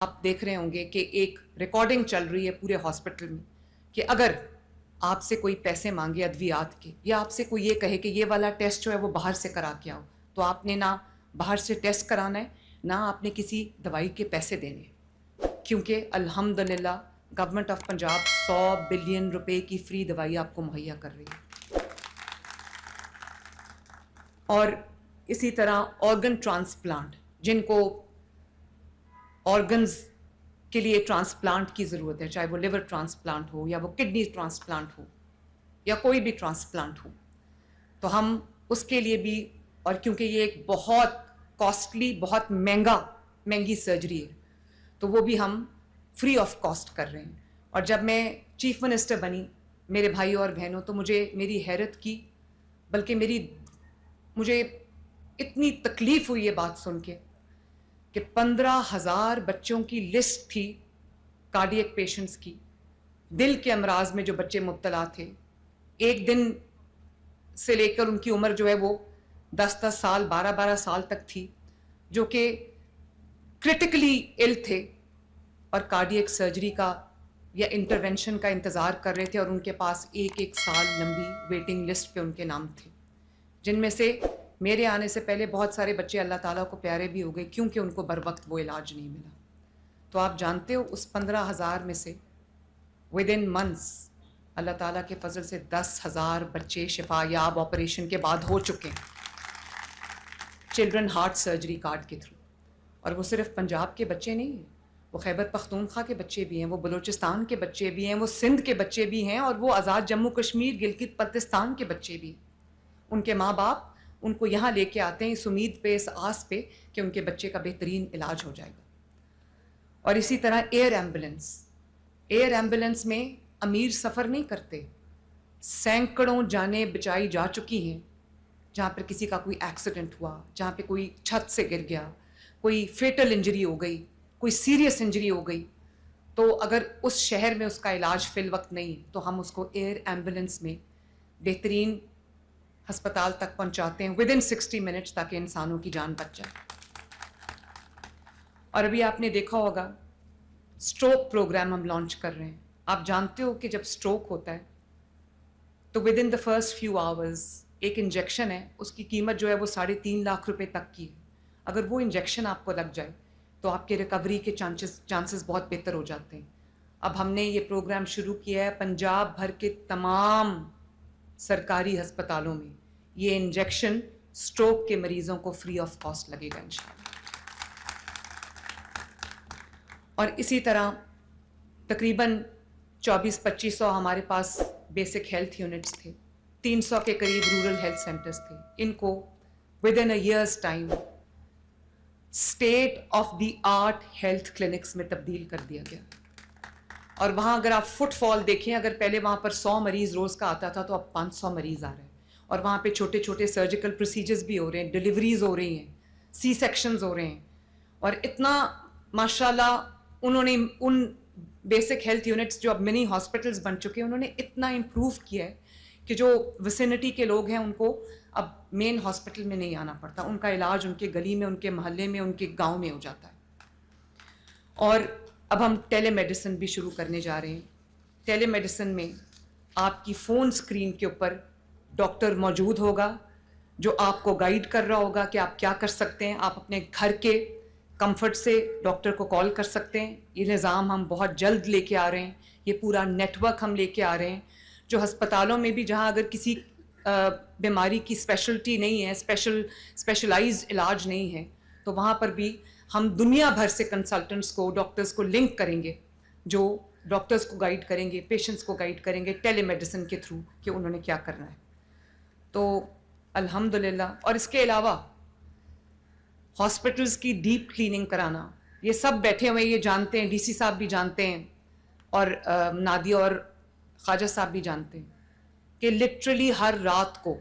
آپ دیکھ رہے ہوں گے کہ ایک ریکارڈنگ چل رہی ہے پورے ہاسپٹل میں کہ اگر آپ سے کوئی پیسے مانگے ادویات کے یا آپ سے کوئی یہ کہے کہ یہ والا ٹیسٹ جو ہے وہ باہر سے کرا کے آؤ، تو آپ نے نہ باہر سے ٹیسٹ کرانا ہے نہ آپ نے کسی دوائی کے پیسے دینے ہیں، کیونکہ الحمدللہ گورنمنٹ آف پنجاب 100 بلین روپے کی فری دوائی آپ کو مہیا کر رہی ہے۔ اور اسی طرح آرگن ٹرانسپلانٹ، جن کو آرگنز کے لیے ٹرانسپلانٹ کی ضرورت ہے، چاہے وہ لیور ٹرانسپلانٹ ہو یا وہ کڈنی ٹرانسپلانٹ ہو یا کوئی بھی ٹرانسپلانٹ ہو، تو ہم اس کے لیے بھی، اور کیونکہ یہ ایک بہت کاسٹلی، بہت مہنگی سرجری ہے، تو وہ بھی ہم فری آف کاسٹ کر رہے ہیں۔ اور جب میں چیف منسٹر بنی میرے بھائی اور بہنوں، تو مجھے میری حیرت کی، بلکہ مجھے اتنی تکلیف ہوئی یہ بات سن کے کہ 15,000 بچوں کی لسٹ تھی کارڈیک پیشنٹس کی، دل کے امراض میں جو بچے مبتلا تھے، ایک دن سے لے کر ان کی عمر جو ہے وہ 10 سال 12 سال تک تھی، جو کہ کرٹیکلی ال تھے اور کارڈیک سرجری کا یا انٹرونشن کا انتظار کر رہے تھے، اور ان کے پاس ایک سال لمبی ویٹنگ لسٹ پہ ان کے نام تھے، جن میں سے میرے آنے سے پہلے بہت سارے بچے اللہ تعالیٰ کو پیارے بھی ہو گئے کیونکہ ان کو بر وقت وہ علاج نہیں ملا۔ تو آپ جانتے ہو اس 15,000 میں سے ود ان منتھس اللہ تعالیٰ کے فضل سے 10,000 بچے شفا یاب آپریشن کے بعد ہو چکے ہیں، چلڈرن ہارٹ سرجری کارڈ کے تھرو۔ اور وہ صرف پنجاب کے بچے نہیں ہیں، وہ خیبر پختونخوا کے بچے بھی ہیں، وہ بلوچستان کے بچے بھی ہیں، وہ سندھ کے بچے بھی ہیں، اور وہ آزاد جموں کشمیر گلگت بلتستان کے بچے بھی ہیں۔ ان کے ماں باپ ان کو یہاں لے کے آتے ہیں اس امید پہ، اس آس پہ کہ ان کے بچے کا بہترین علاج ہو جائے گا۔ اور اسی طرح ایئر ایمبولنس میں امیر سفر نہیں کرتے، سینکڑوں جانیں بچائی جا چکی ہیں، جہاں پر کسی کا کوئی ایکسیڈنٹ ہوا، جہاں پہ کوئی چھت سے گر گیا، کوئی فیٹل انجری ہو گئی، کوئی سیریس انجری ہو گئی، تو اگر اس شہر میں اس کا علاج فی الوقت نہیں ہے تو ہم اس کو ایئر ایمبولنس میں بہترین ہسپتال تک پہنچاتے ہیں ود ان 60 منٹس، تاکہ انسانوں کی جان بچ جائے۔ اور ابھی آپ نے دیکھا ہوگا اسٹروک پروگرام ہم لانچ کر رہے ہیں۔ آپ جانتے ہو کہ جب اسٹروک ہوتا ہے تو with in the first few hours ایک انجیکشن ہے، اس کی قیمت جو ہے وہ 3.5 لاکھ روپے تک کی ہے۔ اگر وہ انجیکشن آپ کو لگ جائے تو آپ کے ریکوری کے چانسز بہت بہتر ہو جاتے ہیں۔ اب ہم نے یہ پروگرام شروع کیا ہے پنجاب بھر کے تمام سرکاری ہسپتالوں میں، یہ انجیکشن اسٹروک کے مریضوں کو فری آف کاسٹ لگے گا انشاءاللہ۔ اور اسی طرح تقریباً 2400-2500 ہمارے پاس بیسک ہیلتھ یونٹس تھے، 300 کے قریب رورل ہیلتھ سینٹرز تھے، ان کو with in a years time state of the art health clinics میں تبدیل کر دیا گیا۔ اور وہاں اگر آپ فٹ فال دیکھیں، اگر پہلے وہاں پر 100 مریض روز کا آتا تھا تو اب 500 مریض آ رہے ہیں، اور وہاں پہ چھوٹے چھوٹے سرجیکل پروسیجرز بھی ہو رہے ہیں، ڈیلیوریز ہو رہی ہیں، سی سیکشنز ہو رہے ہیں، اور اتنا ماشاءاللہ انہوں نے ان بیسک ہیلتھ یونٹس جو اب منی ہاسپٹلز بن چکے ہیں، انہوں نے اتنا امپروو کیا ہے کہ جو وسینٹی کے لوگ ہیں ان کو اب مین ہاسپٹل میں نہیں آنا پڑتا، ان کا علاج ان کے گلی میں، ان کے محلے میں، ان کے گاؤں میں ہو جاتا ہے۔ اور اب ہم ٹیلی میڈیسن بھی شروع کرنے جا رہے ہیں۔ ٹیلی میڈیسن میں آپ کی فون سکرین کے اوپر ڈاکٹر موجود ہوگا جو آپ کو گائیڈ کر رہا ہوگا کہ آپ کیا کر سکتے ہیں۔ آپ اپنے گھر کے کمفرٹ سے ڈاکٹر کو کال کر سکتے ہیں۔ یہ نظام ہم بہت جلد لے کے آ رہے ہیں، یہ پورا نیٹ ورک ہم لے کے آ رہے ہیں، جو ہسپتالوں میں بھی جہاں اگر کسی بیماری کی اسپیشلٹی نہیں ہے، اسپیشلائزڈ علاج نہیں ہے، تو وہاں پر بھی ہم دنیا بھر سے کنسلٹنٹس کو، ڈاکٹرز کو لنک کریں گے، جو ڈاکٹرز کو گائیڈ کریں گے، پیشنٹس کو گائیڈ کریں گے ٹیلی میڈیسن کے تھرو کہ انہوں نے کیا کرنا ہے۔ تو الحمدللہ، اور اس کے علاوہ ہاسپٹلز کی ڈیپ کلیننگ کرانا، یہ سب بیٹھے ہوئے یہ جانتے ہیں، ڈی سی صاحب بھی جانتے ہیں، اور نادیہ اور خواجہ صاحب بھی جانتے ہیں کہ لٹرلی ہر رات کو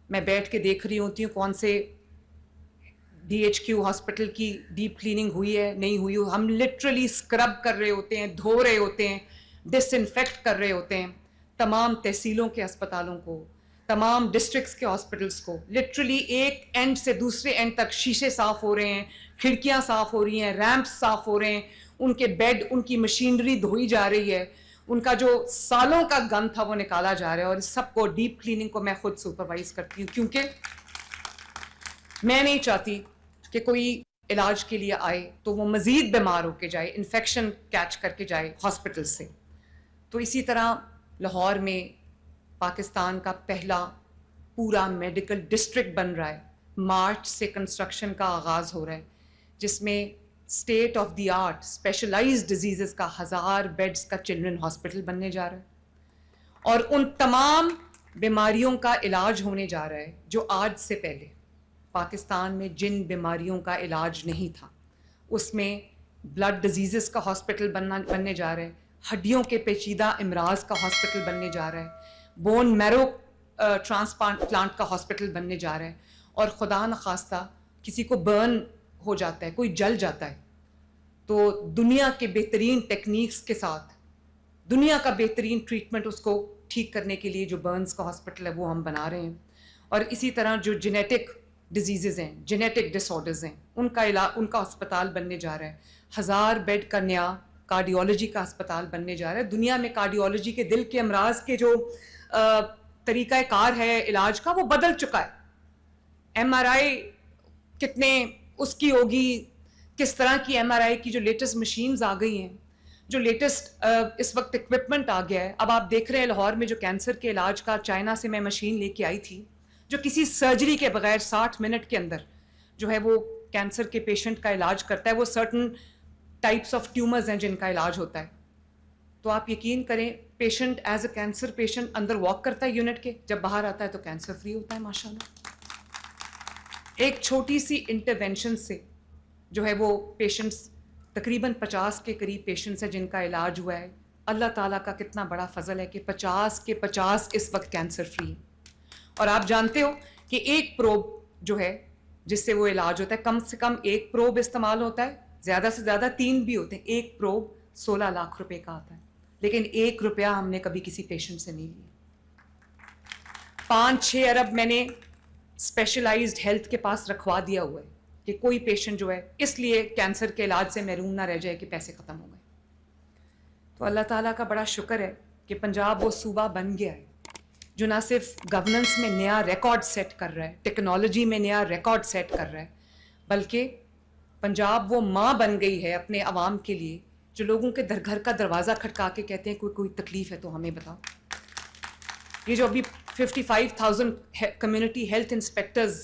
میں بیٹھ کے دیکھ رہی ہوتی ہوں کون سے ڈی ایچ کیو ہاسپٹل کی ڈیپ کلیننگ ہوئی ہے، نہیں ہوئی۔ ہم لٹرلی اسکرب کر رہے ہوتے ہیں، دھو رہے ہوتے ہیں، ڈس انفیکٹ کر رہے ہوتے ہیں تمام تحصیلوں کے ہسپتالوں کو، تمام ڈسٹرکٹس کے ہاسپٹلس کو۔ لٹرلی ایک اینڈ سے دوسرے اینڈ تک شیشے صاف ہو رہے ہیں، کھڑکیاں صاف ہو رہی ہیں, ریمپس صاف ہو رہے ہیں, ان کے بیڈ, ان کی مشینری دھوئی جا رہی ہے, ان کا جو سالوں کا گند تھا وہ نکالا جا رہا ہے. اور اس سب کو ڈیپ کلیننگ کو میں خود سپروائز کرتی ہوں, کیونکہ میں نہیں چاہتی کہ کوئی علاج کے لیے آئے تو وہ مزید بیمار ہو کے جائے, انفیکشن کیچ کر کے جائے ہاسپٹل سے. تو اسی طرح لاہور میں پاکستان کا پہلا پورا میڈیکل ڈسٹرکٹ بن رہا ہے. مارچ سے کنسٹرکشن کا آغاز ہو رہا ہے, جس میں state of the art specialised diseases کا 1000 بیڈز کا چلڈرن ہاسپٹل بننے جا رہا ہے. اور ان تمام بیماریوں کا علاج ہونے جا رہا ہے جو آج سے پہلے پاکستان میں جن بیماریوں کا علاج نہیں تھا, اس میں بلڈ ڈیزیزز کا ہاسپٹل بننے جا رہا ہے, ہڈیوں کے پیچیدہ امراض کا ہاسپٹل بننے جا رہا ہے, بون میرو ٹرانسپلانٹ کا ہاسپٹل بننے جا رہا ہے. اور خدا نخواستہ کسی کو برن ہو جاتا ہے, کوئی جل جاتا ہے, تو دنیا کے بہترین ٹیکنیکس کے ساتھ دنیا کا بہترین ٹریٹمنٹ اس کو ٹھیک کرنے کے لیے جو برنز کا ہاسپٹل ہے وہ ہم بنا رہے ہیں. اور اسی طرح جو جینیٹک ڈیزیزز ہیں, جینیٹک ڈس آرڈرز ہیں, ان کا ہسپتال بننے جا رہا ہے. 1000 بیڈ کا نیا کارڈیولوجی کا ہسپتال بننے جا رہا ہے. دنیا میں کارڈیولوجی کے دل کے امراض کے جو طریقہ کار ہے علاج کا وہ بدل چکا ہے. ایم آر آئی کتنے اس کی ہوگی, کس طرح کی ایم آر آئی کی جو لیٹسٹ مشینز آ گئی ہیں, جو لیٹسٹ اس وقت اکوپمنٹ آ گیا ہے. اب آپ دیکھ رہے ہیں لاہور میں جو کینسر کے علاج کا چائنا سے میں مشین لے کے آئی تھی, جو کسی سرجری کے بغیر 60 منٹ کے اندر جو ہے وہ کینسر کے پیشنٹ کا علاج کرتا ہے. وہ سرٹن ٹائپس آف ٹیومرز ہیں جن کا علاج ہوتا ہے. تو آپ یقین کریں, patient as a cancer patient another walk کرتا ہے یونٹ کے, جب باہر آتا ہے تو کینسر فری ہوتا ہے ماشاءاللہ. ایک چھوٹی سی انٹرونشن سے جو ہے وہ پیشنٹس تقریباً 50 کے قریب پیشنٹس ہیں جن کا علاج ہوا ہے. اللہ تعالیٰ کا کتنا بڑا فضل ہے کہ 50 کے 50 اس وقت کینسر فری ہیں. اور آپ جانتے ہو کہ ایک پروب جو ہے جس سے وہ علاج ہوتا ہے, کم سے کم ایک پروب استعمال ہوتا ہے, زیادہ سے زیادہ 3 بھی ہوتے ہیں. ایک پروب 16 لاکھ روپے کا آتا ہے, لیکن 1 روپیہ ہم نے کبھی کسی پیشنٹ سے نہیں لیا. 5-6 ارب میں نے اسپیشلائزڈ ہیلتھ کے پاس رکھوا دیا ہوا ہے کہ کوئی پیشنٹ جو ہے اس لیے کینسر کے علاج سے محروم نہ رہ جائے کہ پیسے ختم ہو گئے. تو اللہ تعالیٰ کا بڑا شکر ہے کہ پنجاب وہ صوبہ بن گیا ہے جو نہ صرف گورننس میں نیا ریکارڈ سیٹ کر رہا ہے, ٹیکنالوجی میں نیا ریکارڈ سیٹ کر رہا ہے, بلکہ پنجاب وہ ماں بن گئی ہے اپنے عوام کے لیے جو لوگوں کے گھر کا دروازہ کھٹکا کے کہتے ہیں کوئی تکلیف ہے تو ہمیں بتاؤ. یہ جو ابھی 55,000 کمیونٹی ہیلتھ انسپیکٹرز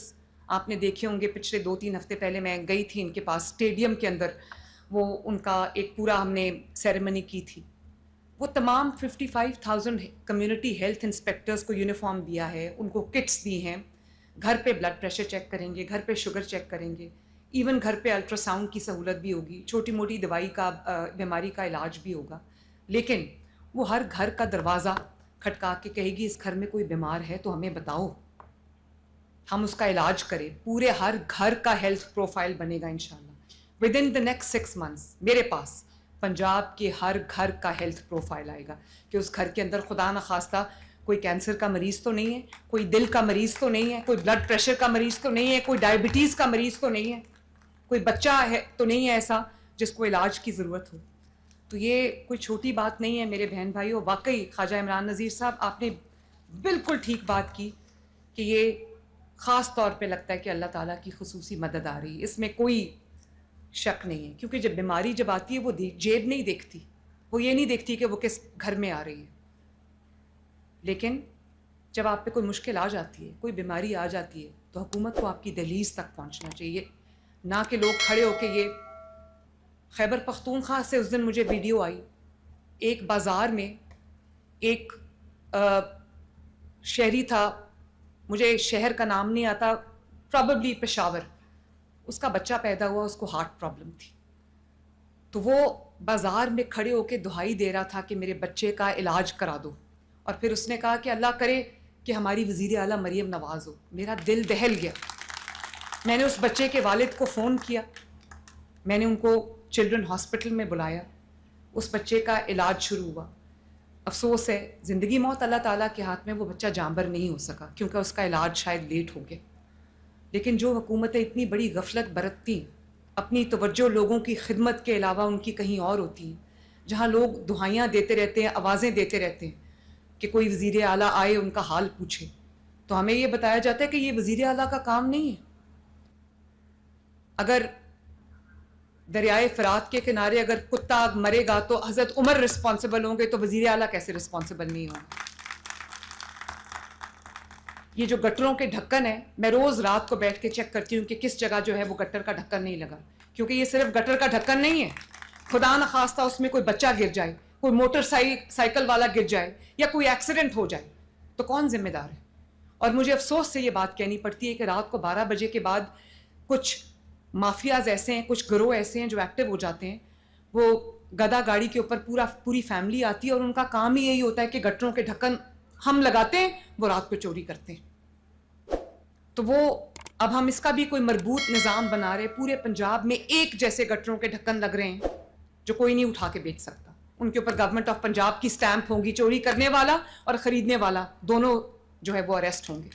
آپ نے دیکھے ہوں گے, پچھلے 2-3 ہفتے پہلے میں گئی تھی ان کے پاس اسٹیڈیم کے اندر, وہ ان کا ایک پورا ہم نے سیریمنی کی تھی. وہ تمام 55,000 کمیونٹی ہیلتھ انسپیکٹرز کو یونیفارم دیا ہے, ان کو کٹس دی ہیں, گھر پہ بلڈ پریشر چیک کریں گے, گھر پہ شوگر چیک کریں گے, ایون گھر پہ الٹرا ساؤنڈ کی سہولت بھی ہوگی, چھوٹی موٹی دوائی کا بیماری کا علاج بھی ہوگا. لیکن وہ ہر گھر کا دروازہ کھٹکا کے کہے گی اس گھر میں کوئی بیمار ہے تو ہمیں بتاؤ, ہم اس کا علاج کریں. پورے ہر گھر کا ہیلتھ پروفائل بنے گا انشاءاللہ. With in the next 6 months میرے پاس پنجاب کے ہر گھر کا ہیلتھ پروفائل آئے گا کہ اس گھر کے اندر خدا نخواستہ کوئی کینسر کا مریض تو نہیں ہے, کوئی دل کا مریض تو نہیں ہے, کوئی بلڈ پریشر کا مریض تو نہیں ہے, کوئی ڈائبٹیز کا مریض تو نہیں ہے, کوئی بچہ ہے تو نہیں ہے ایسا جس کو علاج کی ضرورت ہو. تو یہ کوئی چھوٹی بات نہیں ہے میرے بہن بھائیوں. واقعی خواجہ عمران نذیر صاحب آپ نے بالکل ٹھیک بات کی کہ یہ خاص طور پہ لگتا ہے کہ اللہ تعالیٰ کی خصوصی مدد آ رہی ہے, اس میں کوئی شک نہیں ہے. کیونکہ جب بیماری جب آتی ہے وہ جیب نہیں دیکھتی, وہ یہ نہیں دیکھتی کہ وہ کس گھر میں آ رہی ہے. لیکن جب آپ پہ کوئی مشکل آ جاتی ہے, کوئی بیماری آ جاتی ہے, تو حکومت کو آپ کی دہلیز تک پہنچنا چاہیے, نہ کہ لوگ کھڑے ہو کے. یہ خیبر پختونخوا سے اس دن مجھے ویڈیو آئی, ایک بازار میں ایک شہری تھا, مجھے شہر کا نام نہیں آتا, پرابیبلی پشاور, اس کا بچہ پیدا ہوا, اس کو ہارٹ پرابلم تھی. تو وہ بازار میں کھڑے ہو کے دہائی دے رہا تھا کہ میرے بچے کا علاج کرا دو. اور پھر اس نے کہا کہ اللہ کرے کہ ہماری وزیر اعلیٰ مریم نواز ہو. میرا دل دہل گیا. میں نے اس بچے کے والد کو فون کیا, میں نے ان کو چلڈرن ہاسپٹل میں بلایا, اس بچے کا علاج شروع ہوا. افسوس ہے زندگی موت اللہ تعالیٰ کے ہاتھ میں, وہ بچہ جانبر نہیں ہو سکا کیونکہ اس کا علاج شاید لیٹ ہو گیا. لیکن جو حکومتیں اتنی بڑی غفلت برتتی اپنی توجہ لوگوں کی خدمت کے علاوہ ان کی کہیں اور ہوتی ہیں, جہاں لوگ دعائیاں دیتے رہتے ہیں, آوازیں دیتے رہتے ہیں کہ کوئی وزیر اعلیٰ آئے ان کا حال پوچھے, تو ہمیں یہ بتایا جاتا ہے کہ یہ وزیر اعلیٰ کا کام نہیں ہے. اگر دریائے فرات کے کنارے اگر کتا مرے گا تو حضرت عمر رسپانسبل ہوں گے, تو وزیر اعلیٰ کیسے رسپانسبل نہیں ہوں گے؟ یہ جو گٹروں کے ڈھکن ہے, میں روز رات کو بیٹھ کے چیک کرتی ہوں کہ کس جگہ جو ہے وہ گٹر کا ڈھکن نہیں لگا, کیونکہ یہ صرف گٹر کا ڈھکن نہیں ہے. خدا نخواستہ اس میں کوئی بچہ گر جائے, کوئی موٹر سائیکل والا گر جائے, یا کوئی ایکسیڈنٹ ہو جائے, تو کون ذمہ دار ہے؟ اور مجھے افسوس سے یہ بات کہنی پڑتی ہے کہ رات کو 12 بجے کے بعد کچھ مافیاز ایسے ہیں, کچھ گروہ ایسے ہیں جو ایکٹیو ہو جاتے ہیں. وہ گدا گاڑی کے اوپر پوری فیملی آتی ہے, اور ان کا کام ہی یہی ہوتا ہے کہ گٹروں کے ڈھکن ہم لگاتے ہیں, وہ رات کو چوری کرتے ہیں. تو وہ اب ہم اس کا بھی کوئی مربوط نظام بنا رہے, پورے پنجاب میں ایک جیسے گٹروں کے ڈھکن لگ رہے ہیں جو کوئی نہیں اٹھا کے بیچ سکتا. ان کے اوپر گورنمنٹ آف پنجاب کی سٹیمپ ہوگی, چوری کرنے والا اور خریدنے والا دونوں جو ہے وہ اریسٹ ہوں گے.